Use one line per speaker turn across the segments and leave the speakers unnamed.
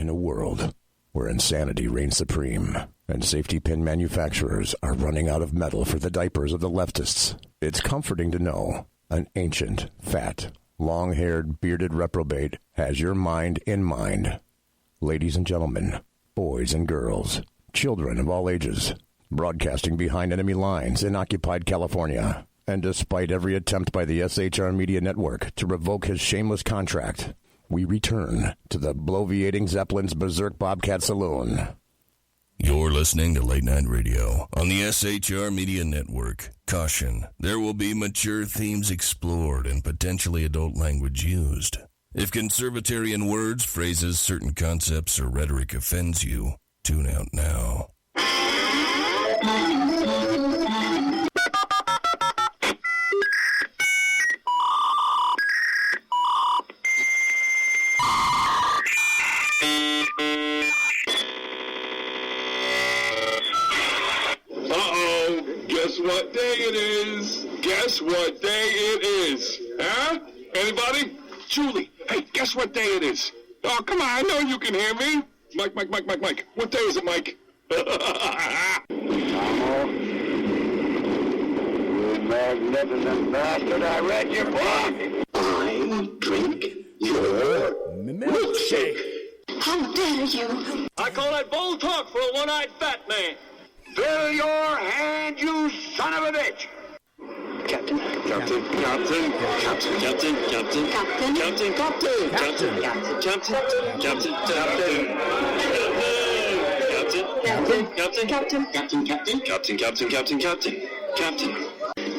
In a world where insanity reigns supreme and safety pin manufacturers are running out of metal for the diapers of the leftists, it's comforting to know an ancient, fat, long-haired, bearded reprobate has your mind in mind. Ladies and gentlemen, boys and girls, children of all ages, broadcasting behind enemy lines in occupied California, and despite every attempt by the SHR Media Network to revoke his shameless contract, we return to the bloviating Zeppelin's Berserk Bobcat Saloon.
You're listening to Late Night Radio on the SHR Media Network. Caution, there will be mature themes explored and potentially adult language used. If conservatarian words, phrases, certain concepts, or rhetoric offends you, tune out now.
Guess what day it is? Guess what day it is? Huh? Anybody? Julie, hey, guess what day it is? Oh, come on, I know you can hear me. Mike. What day is it, Mike?
You magnificent bastard, I read your book.
I drink your milkshake.
How dare you?
I call that bold talk for a one-eyed fat man.
Fill your hand, you son of a bitch!
Captain.
Captain.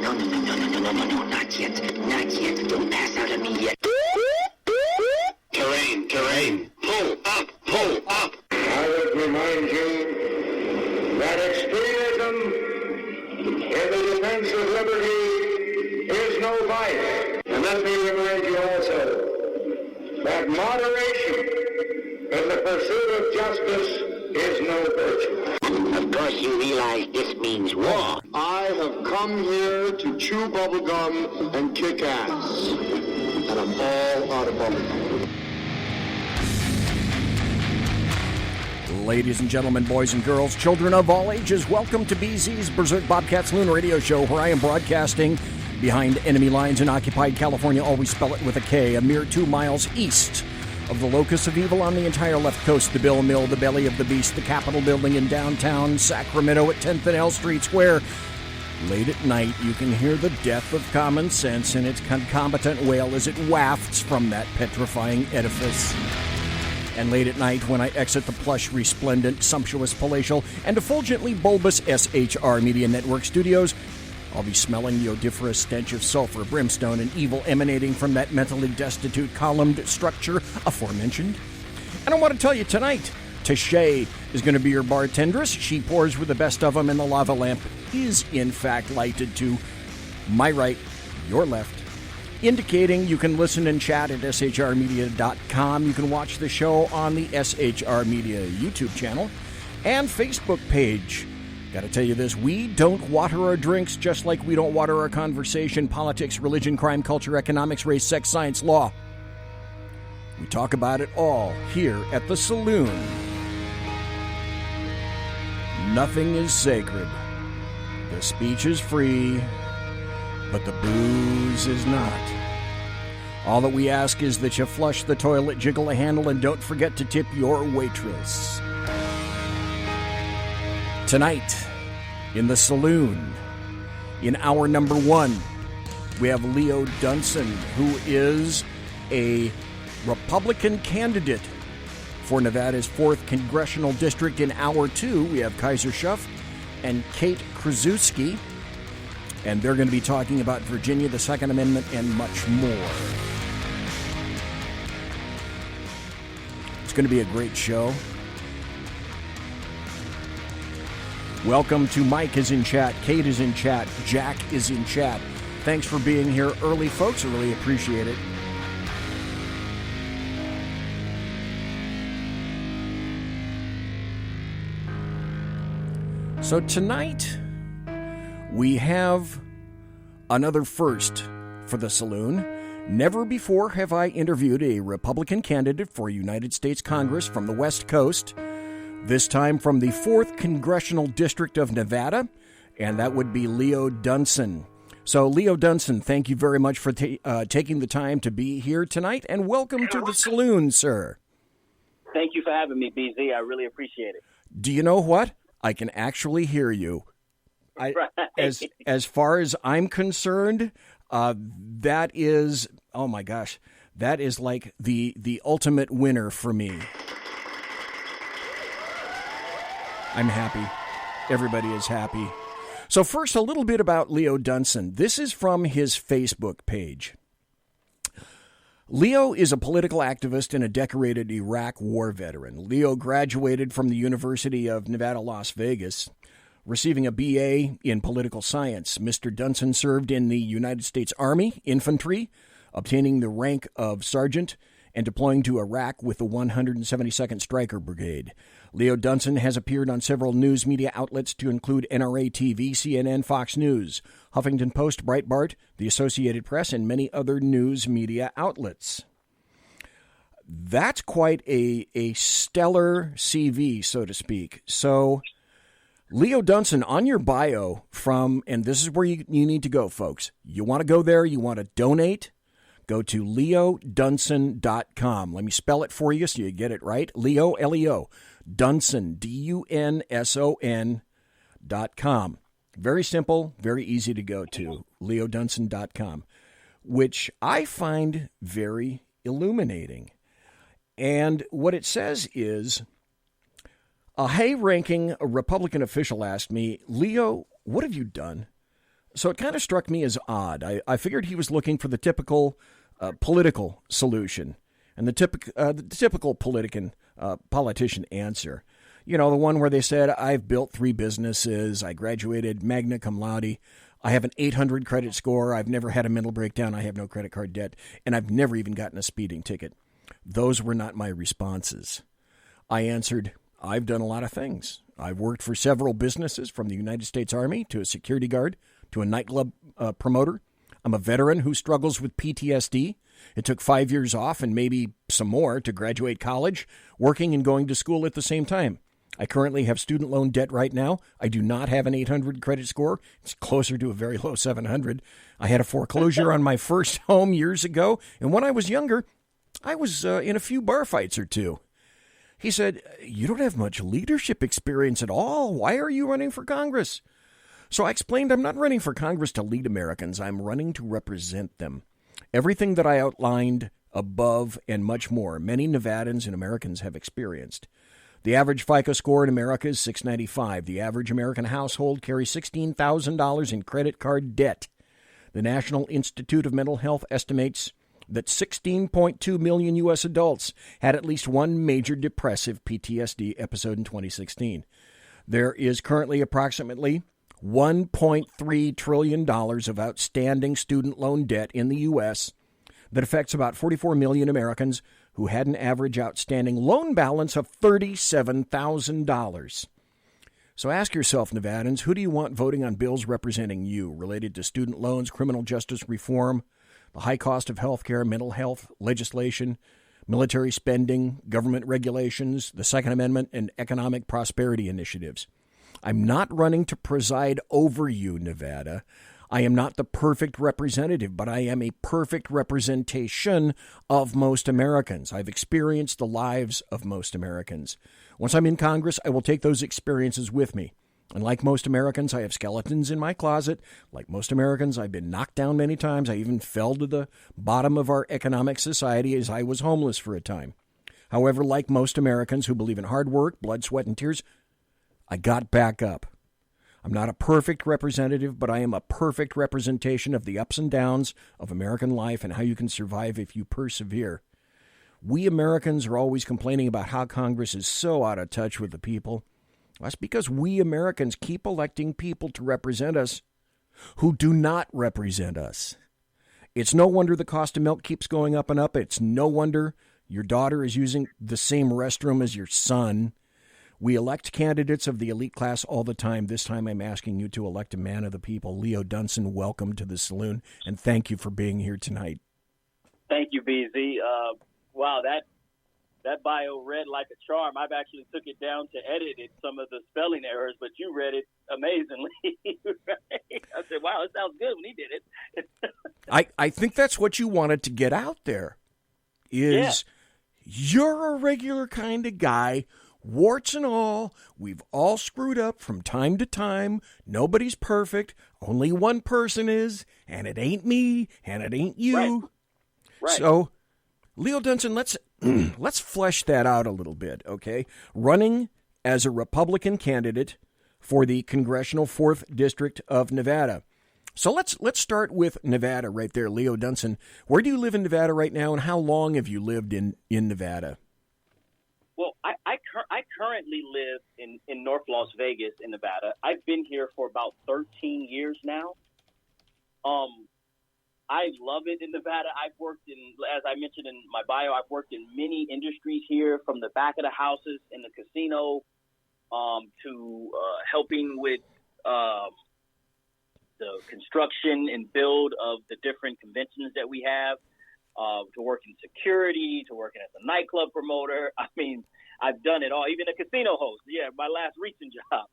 No, not yet. Don't pass out on me yet.
Terrain. Pull up.
I would remind you that extremism in the defense of liberty is no vice. And let me remind you also that moderation in the pursuit of justice is no virtue. Of course you realize this means war.
I have come here to chew bubblegum and kick ass. And I'm all out of bubblegum.
Ladies and gentlemen, boys and girls, children of all ages, welcome to BZ's Berserk Bobcat Saloon radio show, where I am broadcasting behind enemy lines in occupied California. Always spell it with a K, a mere 2 miles east of the locus of evil on the entire left coast, the Bill Mill, the belly of the beast, the Capitol building in downtown Sacramento at 10th and L Streets, where late at night you can hear the death of common sense in its concomitant wail as it wafts from that petrifying edifice. And late at night, when I exit the plush, resplendent, sumptuous, palatial, and effulgently bulbous SHR Media Network studios, I'll be smelling the odoriferous stench of sulfur, brimstone, and evil emanating from that mentally destitute columned structure aforementioned. And I want to tell you tonight, Tashay is going to be your bartendress. She pours with the best of them, and the lava lamp is, in fact, lighted to my right, your left, indicating you can listen and chat at shrmedia.com. You can watch the show on the SHR Media YouTube channel and Facebook page. Gotta tell you this, we don't water our drinks just like we don't water our conversation, politics, religion, crime, culture, economics, race, sex, science, law. We talk about it all here at the saloon. Nothing is sacred. The speech is free, but the booze is not. All that we ask is that you flush the toilet, jiggle the handle, and don't forget to tip your waitress. Tonight, in the saloon, in hour number 1, we have Leo DUNSON, who is a Republican candidate for Nevada's 4th Congressional District. In hour 2, we have KAISER SHUFF and KRUSZEWSKI, and they're going to be talking about Virginia, the Second Amendment, and much more. It's going to be a great show. Welcome to Mike is in chat, Kate is in chat, Jack is in chat. Thanks for being here early, folks. I really appreciate it. So tonight, we have another first for the saloon. Never before have I interviewed a Republican candidate for United States Congress from the West Coast, this time from the 4th Congressional District of Nevada, and that would be Leo DUNSON. So, Leo DUNSON, thank you very much for taking the time to be here tonight, and welcome to the saloon, sir.
Thank you for having me, BZ. I really appreciate it.
Do you know what? I can actually hear you. As far as I'm concerned, that is, oh my gosh, that is like the ultimate winner for me. I'm happy. Everybody is happy. So first, a little bit about Leo DUNSON. This is from his Facebook page. Leo is a political activist and a decorated Iraq war veteran. Leo graduated from the University of Nevada, Las Vegas, receiving a BA in political science. Mr. DUNSON served in the United States Army infantry, obtaining the rank of sergeant and deploying to Iraq with the 172nd Stryker Brigade. Leo DUNSON has appeared on several news media outlets to include NRA TV, CNN, Fox News, Huffington Post, Breitbart, the Associated Press, and many other news media outlets. That's quite a stellar CV, so to speak. So, Leo DUNSON, on your bio and this is where you need to go, folks. You want to go there, you want to donate, go to leodunson.com. Let me spell it for you so you get it right. Leo, L-E-O, DUNSON, DUNSON.com. Very simple, very easy to go to, leodunson.com, which I find very illuminating. And what it says is, a high-ranking Republican official asked me, Leo, what have you done? So it kind of struck me as odd. I figured he was looking for the typical political solution and the typical politician answer. You know, the one where they said, I've built 3 businesses, I graduated magna cum laude, I have an 800 credit score, I've never had a mental breakdown, I have no credit card debt, and I've never even gotten a speeding ticket. Those were not my responses. I answered, I've done a lot of things. I've worked for several businesses, from the United States Army to a security guard to a nightclub promoter. I'm a veteran who struggles with PTSD. It took 5 years off and maybe some more to graduate college, working and going to school at the same time. I currently have student loan debt right now. I do not have an 800 credit score. It's closer to a very low 700. I had a foreclosure on my first home years ago, and when I was younger, I was in a few bar fights or two. He said, you don't have much leadership experience at all. Why are you running for Congress? So I explained, I'm not running for Congress to lead Americans. I'm running to represent them. Everything that I outlined above and much more, many Nevadans and Americans have experienced. The average FICO score in America is 695. The average American household carries $16,000 in credit card debt. The National Institute of Mental Health estimates that 16.2 million U.S. adults had at least one major depressive PTSD episode in 2016. There is currently approximately $1.3 trillion of outstanding student loan debt in the U.S. that affects about 44 million Americans who had an average outstanding loan balance of $37,000. So ask yourself, Nevadans, who do you want voting on bills representing you related to student loans, criminal justice reform, the high cost of health care, mental health legislation, military spending, government regulations, the Second Amendment, and economic prosperity initiatives? I'm not running to preside over you, Nevada. I am not the perfect representative, but I am a perfect representation of most Americans. I've experienced the lives of most Americans. Once I'm in Congress, I will take those experiences with me. And like most Americans, I have skeletons in my closet. Like most Americans, I've been knocked down many times. I even fell to the bottom of our economic society as I was homeless for a time. However, like most Americans who believe in hard work, blood, sweat, and tears, I got back up. I'm not a perfect representative, but I am a perfect representation of the ups and downs of American life and how you can survive if you persevere. We Americans are always complaining about how Congress is so out of touch with the people. That's because we Americans keep electing people to represent us who do not represent us. It's no wonder the cost of milk keeps going up and up. It's no wonder your daughter is using the same restroom as your son. We elect candidates of the elite class all the time. This time I'm asking you to elect a man of the people. Leo DUNSON, welcome to the saloon, and thank you for being here tonight.
Thank you, BZ. Wow, that bio read like a charm. I've actually took it down to edit it, some of the spelling errors, but you read it amazingly. Right? I said, wow, it sounds good when he did it.
I think that's what you wanted to get out there is you're a regular kind of guy, warts and all. We've all screwed up from time to time. Nobody's perfect. Only one person is, and it ain't me, and it ain't you.
Right.
So, Leo Dunson, let's flesh that out a little bit, okay? Running as a Republican candidate for the Congressional 4th District of Nevada. So let's start with Nevada right there, Leo Dunson. Where do you live in Nevada right now, and how long have you lived in Nevada?
Well, I currently live in North Las Vegas in Nevada. I've been here for about 13 years now. I love it in Nevada. I've worked in, as I mentioned in my bio, I've worked in many industries here, from the back of the houses in the casino to helping with the construction and build of the different conventions that we have, to working security, to working as a nightclub promoter. I mean, I've done it all, even a casino host. Yeah, my last recent job.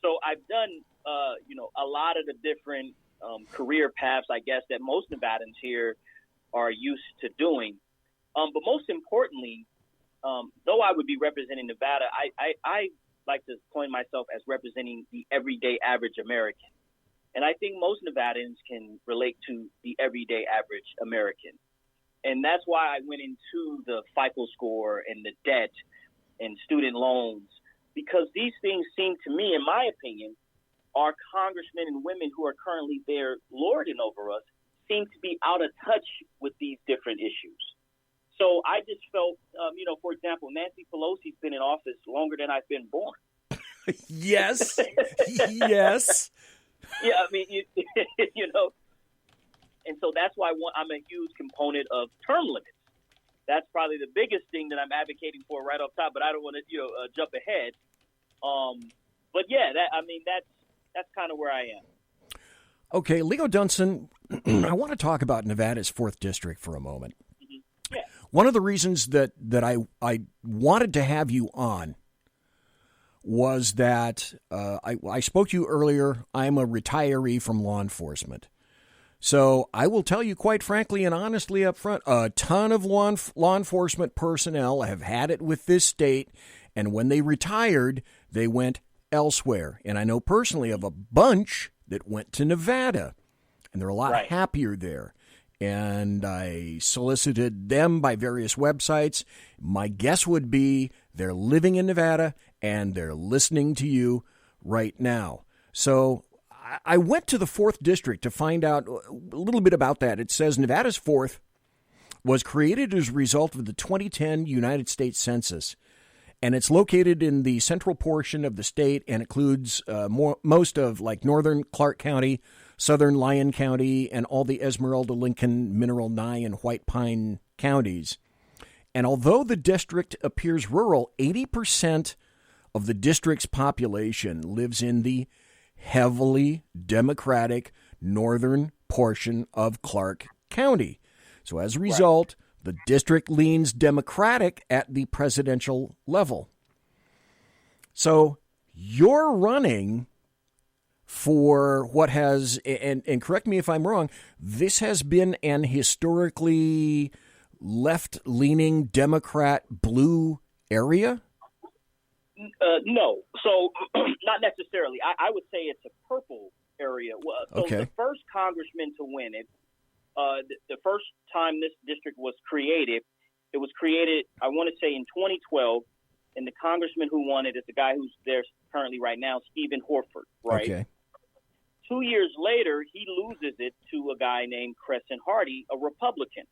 So I've done, a lot of the different career paths, I guess, that most Nevadans here are used to doing. But most importantly, though I would be representing Nevada, I like to coin myself as representing the everyday average American. And I think most Nevadans can relate to the everyday average American. And that's why I went into the FICO score and the debt and student loans, because these things seem to me, in my opinion, our congressmen and women who are currently there lording over us seem to be out of touch with these different issues. So I just felt, for example, Nancy Pelosi's been in office longer than I've been born.
Yes. Yes.
Yeah, I mean, and so that's why I'm a huge component of term limits. That's probably the biggest thing that I'm advocating for right off top, but I don't want to, jump ahead. But yeah, that's kind of where I am.
Okay, Leo Dunson, I want to talk about Nevada's 4th District for a moment.
Mm-hmm. Yeah.
One of the reasons that I wanted to have you on was that I spoke to you earlier. I'm a retiree from law enforcement. So I will tell you quite frankly and honestly up front, a ton of law enforcement personnel have had it with this state, and when they retired, they went elsewhere. And I know personally of a bunch that went to Nevada, and they're a lot happier there. And I solicited them by various websites. My guess would be they're living in Nevada, and they're listening to you right now. So I went to the 4th District to find out a little bit about that. It says Nevada's 4th was created as a result of the 2010 United States Census, and it's located in the central portion of the state and includes most of like northern Clark County, southern Lyon County, and all the Esmeralda, Lincoln, Mineral, Nye, and White Pine counties. And although the district appears rural, 80% of the district's population lives in the heavily Democratic northern portion of Clark County. So as a result, the district leans Democratic at the presidential level. So you're running for what has, and correct me if I'm wrong, this has been an historically left-leaning Democrat blue area?
No. So not necessarily. I would say it's a purple area. So the first congressman to win it, the first time this district was created, it was created, I want to say, in 2012. And the congressman who won it is the guy who's there currently right now, Stephen Horford, right? Okay. 2 years later, he loses it to a guy named Crescent Hardy, a Republican.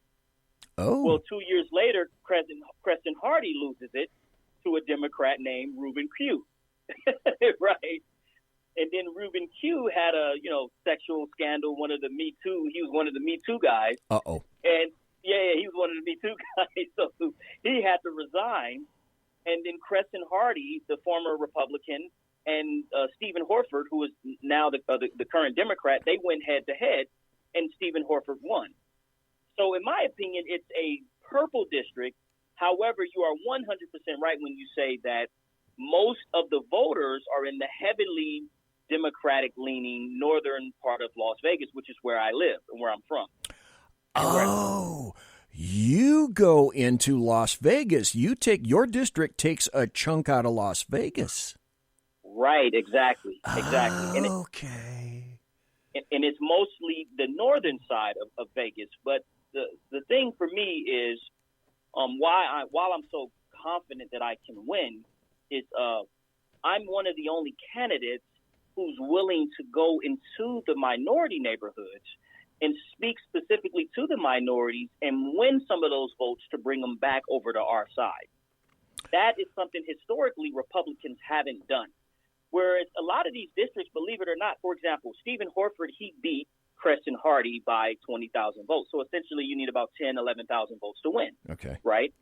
Oh.
Well, 2 years later, Crescent Hardy loses it to a Democrat named Reuben Pugh, right? And then Reuben Pugh had a, sexual scandal, he was one of the Me Too guys.
Uh-oh.
And, he was one of the Me Too guys, so he had to resign. And then Crescent Hardy, the former Republican, and Stephen Horford, who is now the current Democrat, they went head-to-head, and Stephen Horford won. So in my opinion, it's a purple district. However, you are 100% right when you say that most of the voters are in the heavily Democratic-leaning northern part of Las Vegas, which is where I live and where I'm from.
Oh, you go into Las Vegas. Your district takes a chunk out of Las Vegas.
Right, exactly.
Okay.
And it's mostly the northern side of Vegas. But the thing for me is while I'm so confident that I can win is I'm one of the only candidates who's willing to go into the minority neighborhoods and speak specifically to the minorities and win some of those votes to bring them back over to our side. That is something historically Republicans haven't done. Whereas a lot of these districts, believe it or not, for example, Stephen Horford, he beat Creston Hardy by 20,000 votes. So essentially you need about 10, 11,000 votes to win.
Okay.
Right?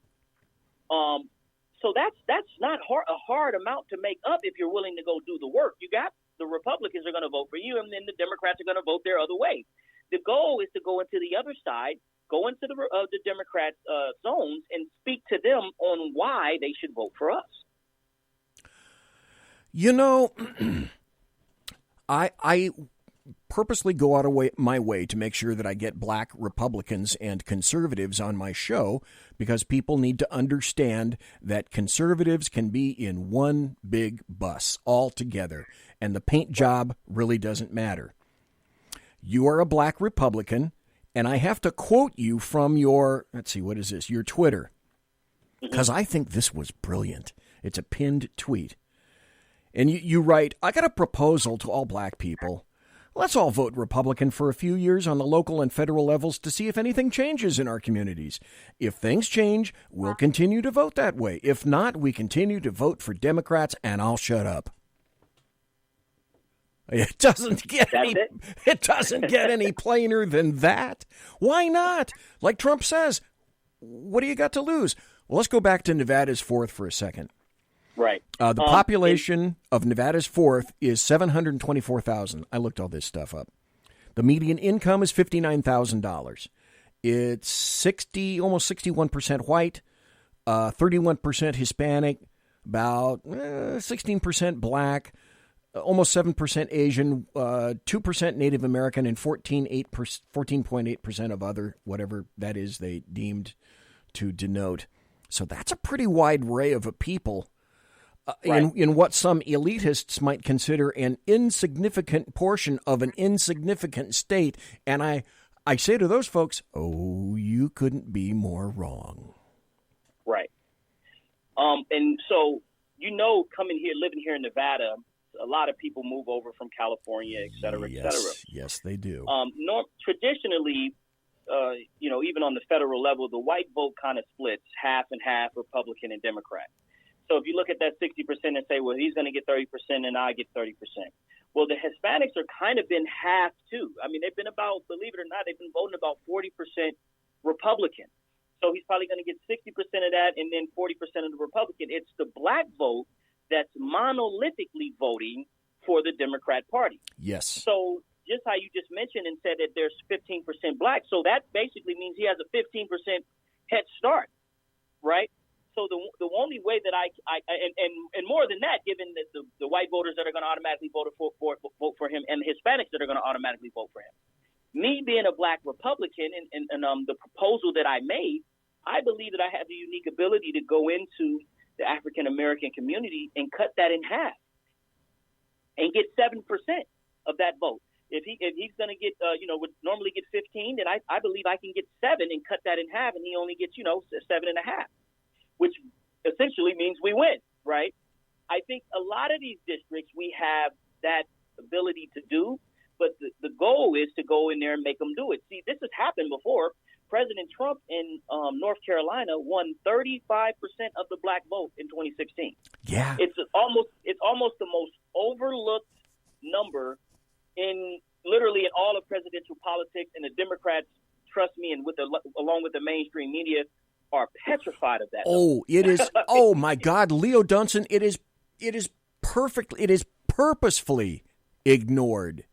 So that's not a hard amount to make up if you're willing to go do the work. You got the Republicans are going to vote for you, and then the Democrats are going to vote their other way. The goal is to go into the other side, go into the Democrats' zones, and speak to them on why they should vote for us.
You know, I purposely go out of my way to make sure that I get black Republicans and conservatives on my show because people need to understand that conservatives can be in one big bus all together, and the paint job really doesn't matter. You are a black Republican, and I have to quote you from your, your Twitter, because I think this was brilliant. It's a pinned tweet. And you write, I got a proposal to all black people. Let's all vote Republican for a few years on the local and federal levels to see if anything changes in our communities. If things change, we'll continue to vote that way. If not, we continue to vote for Democrats, and I'll shut up. It doesn't get any plainer than that. Why not? Like Trump says, what do you got to lose? Well, let's go back to Nevada's 4th for a second.
Right.
The population of Nevada's 4th is 724,000. I looked all this stuff up. The median income is $59,000. It's almost 61% white, 31% Hispanic, about 16% black, almost 7% Asian, 2% Native American, and 14.8% of other, whatever that is they deemed to denote. So that's a pretty wide array of people.
Right.
In what some elitists might consider an insignificant portion of an insignificant state. And I say to those folks, oh, you couldn't be more wrong.
Right. And so, living here in Nevada, a lot of people move over from California, et cetera, et cetera.
Yes, they do.
Traditionally, even on the federal level, the white vote kind of splits half and half, Republican and Democrat. So if you look at that 60% and say, well, he's going to get 30% and I get 30%. Well, the Hispanics are kind of been half too. I mean, they've been about, believe it or not, they've been voting about 40% Republican. So he's probably going to get 60% of that and then 40% of the Republican. It's the black vote that's monolithically voting for the Democrat Party.
Yes.
So just how you just mentioned and said that there's 15% black. So that basically means he has a 15% head start, right? So the only way that I more than that, given that the white voters that are going to automatically vote for him and the Hispanics that are going to automatically vote for him, me being a black Republican and the proposal that I made, I believe that I have the unique ability to go into the African American community and cut that in half and get 7% of that vote. If he's going to get would normally get 15, then I believe I can get 7 and cut that in half, and he only gets 7.5. Which essentially means we win, right? I think a lot of these districts we have that ability to do, but the goal is to go in there and make them do it. See, this has happened before. President Trump in North Carolina won 35% of the black vote in 2016.
Yeah,
it's almost the most overlooked number in literally in all of presidential politics, and the Democrats, trust me, and along with the mainstream media, are petrified of that.
Oh, it is. Oh my God, Leo Dunson. It is purposefully ignored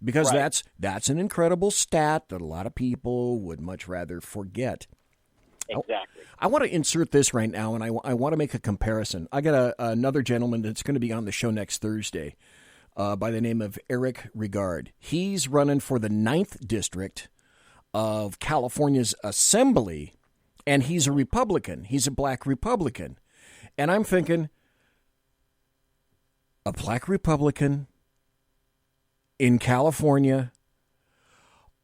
because that's an incredible stat that a lot of people would much rather forget.
Exactly.
I want to insert this right now, and I want to make a comparison. I got another gentleman that's going to be on the show next Thursday by the name of Eric Regard. He's running for the 9th District of California's Assembly, and he's a Republican. He's a black Republican. And I'm thinking, a black Republican in California?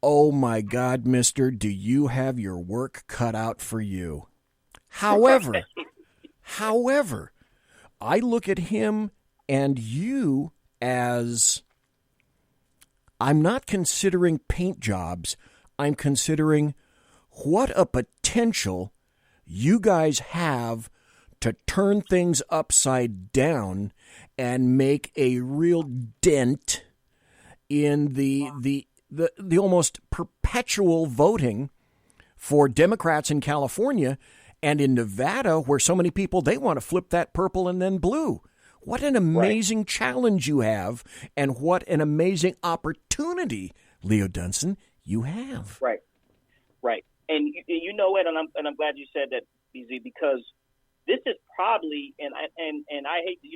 Oh, my God, mister, do you have your work cut out for you? However, I look at him and you as, I'm not considering paint jobs. I'm considering what a potential you guys have to turn things upside down and make a real dent in the almost perpetual voting for Democrats in California and in Nevada, where so many people, they want to flip that purple and then blue. What an amazing challenge you have, and what an amazing opportunity, Leo Dunson, you have.
Right. And you know it, and I'm glad you said that, BZ, because this is probably, and I hate to,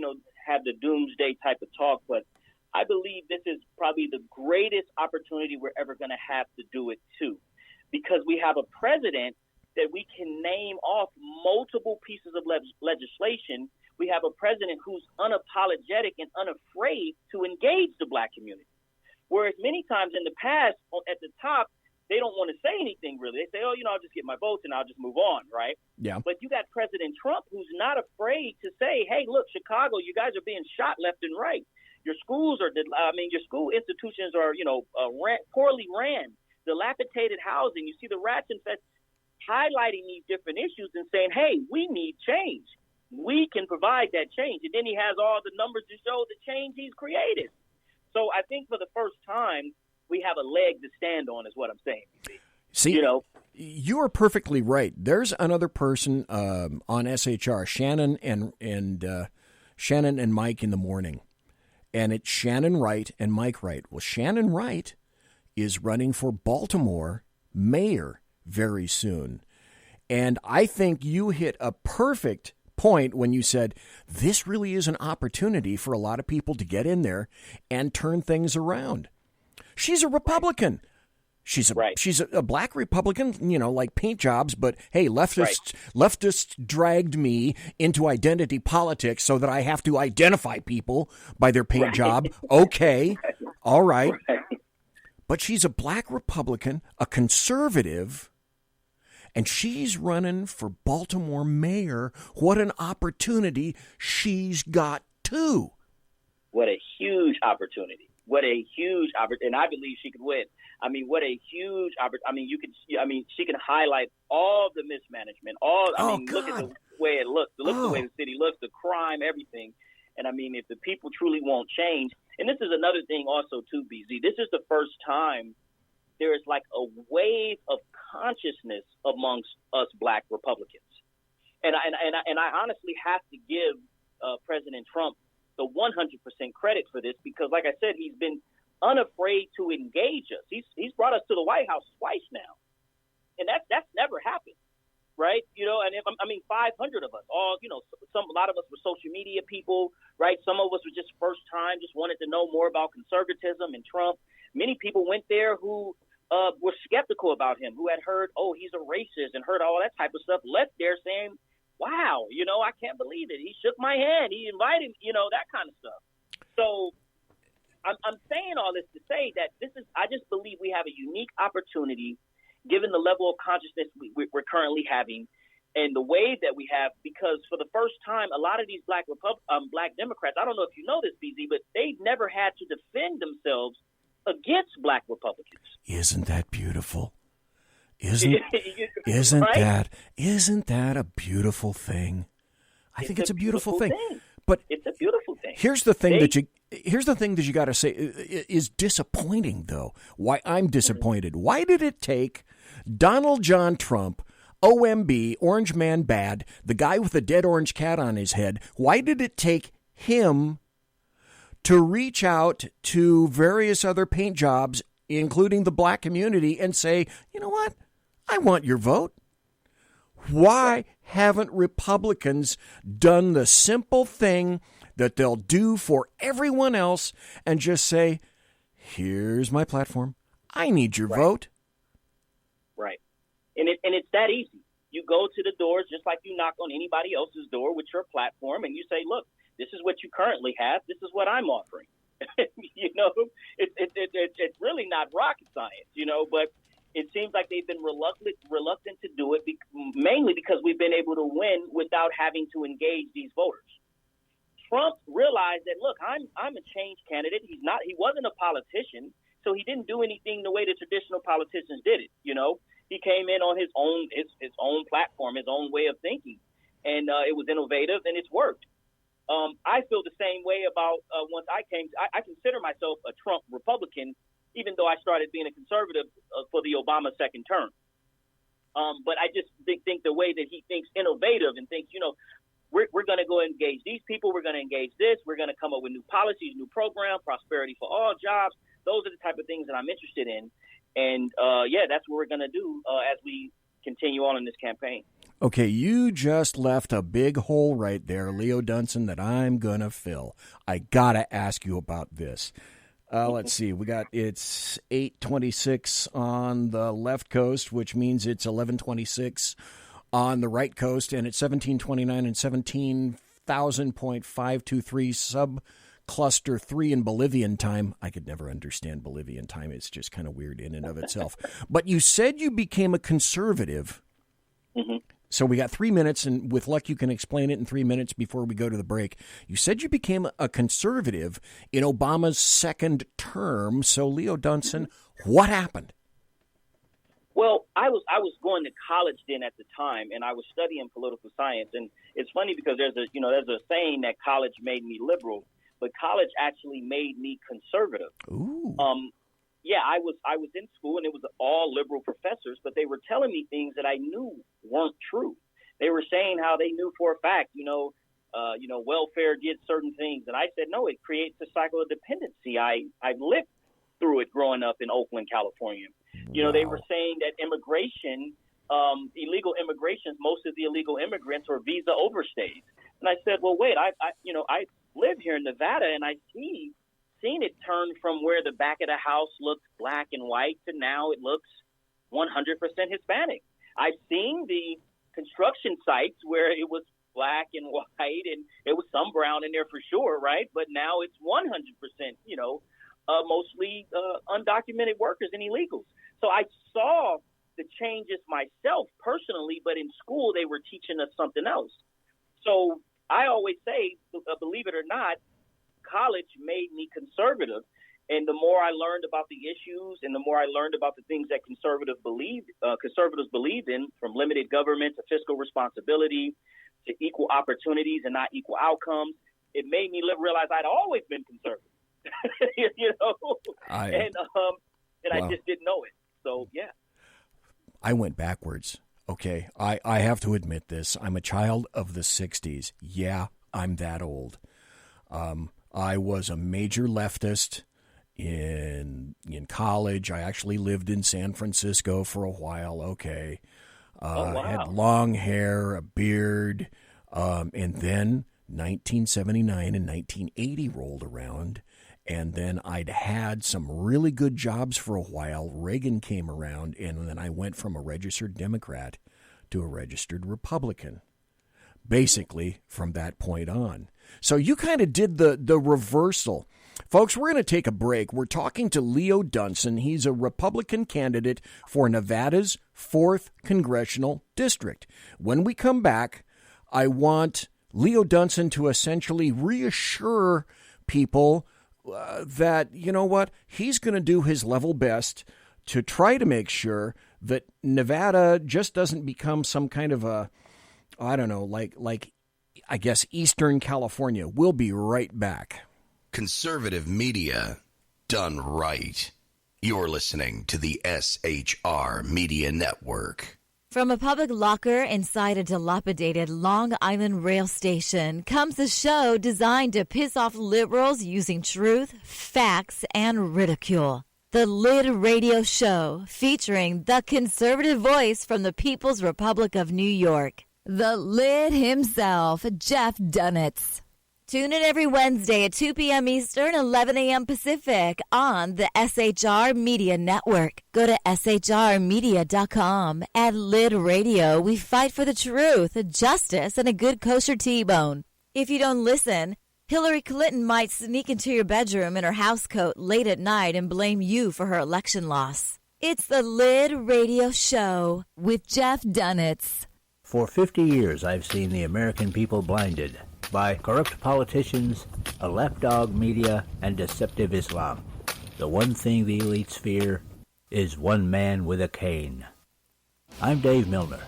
have the doomsday type of talk, but I believe this is probably the greatest opportunity we're ever going to have to do it too, because we have a president that we can name off multiple pieces of legislation. We have a president who's unapologetic and unafraid to engage the black community. Whereas many times in the past, at the top, they don't want to say anything really. They say, I'll just get my votes and I'll just move on, right?
Yeah.
But you got President Trump, who's not afraid to say, hey, look, Chicago, you guys are being shot left and right. Your schools are, your school institutions are, poorly ran, dilapidated housing. You see the rats infest, highlighting these different issues and saying, hey, we need change. We can provide that change. And then he has all the numbers to show the change he's created. So I think for the first time, we have a leg to stand on, is what I'm saying.
See, you are perfectly right. There's another person on SHR, Shannon and Mike in the morning. And it's Shannon Wright and Mike Wright. Well, Shannon Wright is running for Baltimore mayor very soon. And I think you hit a perfect point when you said this really is an opportunity for a lot of people to get in there and turn things around. She's a Republican. She's a black Republican, like paint jobs, but hey, leftists dragged me into identity politics so that I have to identify people by their paint job. Okay. All right. But she's a black Republican, a conservative, and she's running for Baltimore mayor. What an opportunity she's got too.
What a huge opportunity. And I believe she could win. What a huge opportunity. She can highlight all the mismanagement, look at the way it looks, the way the city looks, the crime, everything. And if the people truly won't change, and this is another thing also too, BZ, this is the first time there is like a wave of consciousness amongst us black Republicans. And I honestly have to give President Trump the 100% credit for this, because like I said, he's been unafraid to engage us. He's brought us to the White House twice now. And that's never happened. Right. And 500 of us all, a lot of us were social media people. Right. Some of us were just first time, just wanted to know more about conservatism and Trump. Many people went there who were skeptical about him, who had heard, he's a racist, and heard all that type of stuff, left there saying, wow, I can't believe it. He shook my hand. He invited me, that kind of stuff. So I'm saying all this to say that I just believe we have a unique opportunity, given the level of consciousness we're currently having and the wave that we have, because for the first time, a lot of these black Democrats, I don't know if you know this, BZ, but they've never had to defend themselves against black Republicans.
Isn't that beautiful? Isn't that a beautiful thing? I think it's a beautiful thing. But
it's a beautiful thing.
Here's the thing that you got to say is disappointing, though. Why I'm disappointed. Mm-hmm. Why did it take Donald John Trump, OMB, Orange Man Bad, the guy with the dead orange cat on his head? Why did it take him to reach out to various other paint jobs, including the black community, and say, you know what? I want your vote. Why haven't Republicans done the simple thing that they'll do for everyone else and just say, here's my platform. I need your vote.
Right. And it's that easy. You go to the doors just like you knock on anybody else's door with your platform, and you say, look, this is what you currently have. This is what I'm offering. It's really not rocket science, but it seems like they've been reluctant to do it, mainly because we've been able to win without having to engage these voters. Trump realized that, look, I'm a change candidate. He wasn't a politician, so he didn't do anything the way the traditional politicians did it. He came in on his own platform, his own way of thinking, and it was innovative and it's worked. I feel the same way about once I came. I consider myself a Trump Republican, even though I started being a conservative for the Obama second term. But I just think the way that he thinks innovative and thinks, we're going to go engage these people. We're going to engage this. We're going to come up with new policies, new program, prosperity for all jobs. Those are the type of things that I'm interested in. And, that's what we're going to do as we continue on in this campaign.
Okay, you just left a big hole right there, Leo Dunson, that I'm going to fill. I got to ask you about this. Let's see. It's 8:26 on the left coast, which means it's 11:26 on the right coast, and it's 1729 and 17,000.523 subcluster 3 in Bolivian time. I could never understand Bolivian time. It's just kind of weird in and of itself. But you said you became a conservative. Mm-hmm. So we got 3 minutes, and with luck, you can explain it in 3 minutes before we go to the break. You said you became a conservative in Obama's second term. So, Leo Dunson, what happened?
Well, I was going to college then at the time, and I was studying political science. And it's funny because there's a saying that college made me liberal, but college actually made me conservative.
Ooh.
Yeah, I was in school, and it was all liberal professors, but they were telling me things that I knew weren't true. They were saying how they knew for a fact, welfare did certain things, and I said, no, it creates a cycle of dependency. I lived through it growing up in Oakland, California.
Wow.
They were saying that immigration, illegal immigrations, most of the illegal immigrants are visa overstays, and I said, well, wait, I live here in Nevada, and I seen it turn from where the back of the house looked black and white to now it looks 100% Hispanic. I've seen the construction sites where it was black and white and there was some brown in there for sure, right? But now it's 100%, mostly undocumented workers and illegals. So I saw the changes myself personally, but in school they were teaching us something else. So I always say, believe it or not, college made me conservative, and the more I learned about the issues and the more I learned about the things that conservatives believe in, from limited government to fiscal responsibility to equal opportunities and not equal outcomes, it made me realize I'd always been conservative. I just didn't know it. So yeah,
I went backwards. Okay, I have to admit this. I'm a child of the 60s. Yeah, I'm that old. I was a major leftist in college. I actually lived in San Francisco for a while. Okay.
Wow.
I had long hair, a beard, and then 1979 and 1980 rolled around, and then I'd had some really good jobs for a while. Reagan came around, and then I went from a registered Democrat to a registered Republican, basically from that point on. So you kind of did the reversal. Folks, we're going to take a break. We're talking to Leo Dunson. He's a Republican candidate for Nevada's 4th Congressional District. When we come back, I want Leo Dunson to essentially reassure people that, you know what, he's going to do his level best to try to make sure that Nevada just doesn't become some kind of a, I don't know, like I guess, Eastern California. We'll be right back.
Conservative media done right. You're listening to the SHR Media Network.
From a public locker inside a dilapidated Long Island rail station comes a show designed to piss off liberals using truth, facts, and ridicule. The Lid Radio Show, featuring the conservative voice from the People's Republic of New York, the Lid himself, Jeff Dunitz. Tune in every Wednesday at 2 p.m. Eastern, 11 a.m. Pacific on the SHR Media Network. Go to shrmedia.com. At Lid Radio, we fight for the truth, justice, and a good kosher T-bone. If you don't listen, Hillary Clinton might sneak into your bedroom in her housecoat late at night and blame you for her election loss. It's the Lid Radio Show with Jeff Dunitz.
For 50 years, I've seen the American people blinded by corrupt politicians, a lapdog media, and deceptive Islam. The one thing the elites fear is one man with a cane. I'm Dave Milner.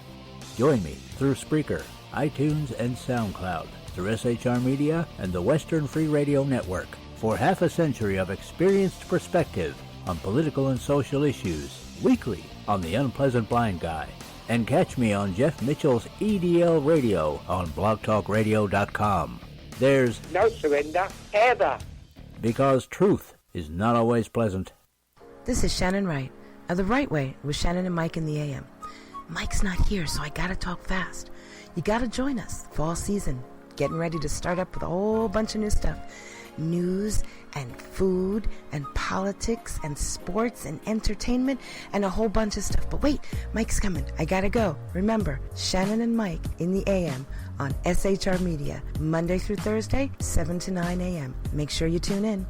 Join me through Spreaker, iTunes, and SoundCloud, through SHR Media and the Western Free Radio Network, for half a century of experienced perspective on political and social issues, weekly on The Unpleasant Blind Guy. And catch me on Jeff Mitchell's EDL Radio on blogtalkradio.com. There's
no surrender, ever.
Because truth is not always pleasant.
This is Shannon Wright of The Right Way with Shannon and Mike in the AM. Mike's not here, so I gotta talk fast. You gotta join us. Fall season. Getting ready to start up with a whole bunch of new stuff. News and food and politics and sports and entertainment and a whole bunch of stuff. But wait, Mike's coming. I gotta go. Remember, Shannon and Mike in the AM on SHR Media, Monday through Thursday, 7 to 9 a.m. Make sure you tune in.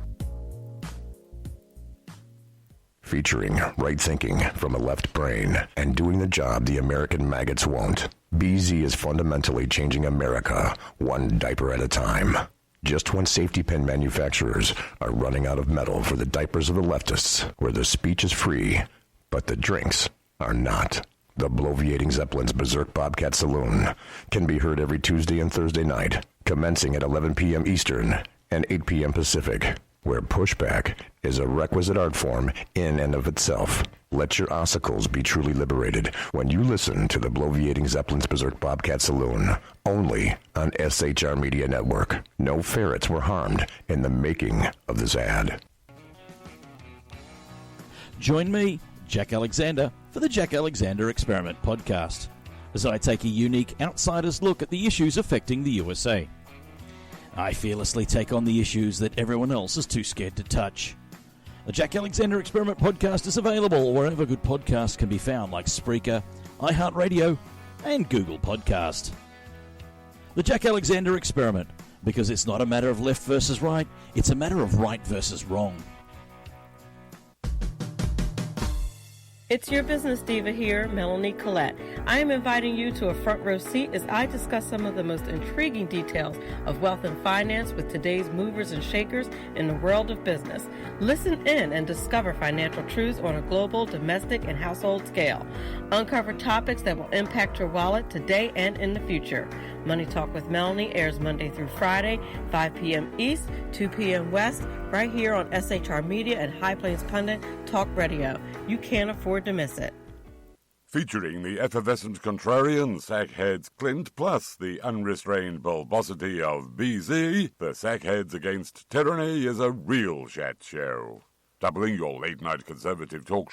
Featuring right thinking from a left brain and doing the job the American maggots won't. BZ is fundamentally changing America one diaper at a time. Just when safety pin manufacturers are running out of metal for the diapers of the leftists, where the speech is free, but the drinks are not. The bloviating Zeppelin's Berserk Bobcat Saloon can be heard every Tuesday and Thursday night, commencing at 11 p.m. Eastern and 8 p.m. Pacific, where pushback is a requisite art form in and of itself. Let your ossicles be truly liberated when you listen to the bloviating Zeppelin's Berserk Bobcat Saloon, only on SHR Media Network. No ferrets were harmed in the making of this ad.
Join me, Jack Alexander, for the Jack Alexander Experiment podcast, as I take a unique outsider's look at the issues affecting the USA. I fearlessly take on the issues that everyone else is too scared to touch. The Jack Alexander Experiment podcast is available wherever good podcasts can be found, like Spreaker, iHeartRadio, and Google Podcast. The Jack Alexander Experiment, because it's not a matter of left versus right, it's a matter of right versus wrong.
It's your business diva here, Melanie Collette. I am inviting you to a front row seat as I discuss some of the most intriguing details of wealth and finance with today's movers and shakers in the world of business. Listen in and discover financial truths on a global, domestic, and household scale. Uncover topics that will impact your wallet today and in the future. Money Talk with Melanie airs Monday through Friday, 5 p.m. East, 2 p.m. West, right here on SHR Media and High Plains Pundit Talk Radio. You can't afford to miss it.
Featuring the effervescent contrarian sackheads Clint, plus the unrestrained bulbosity of BZ, the Sackheads Against Tyranny is a real chat show. Doubling your late-night conservative talk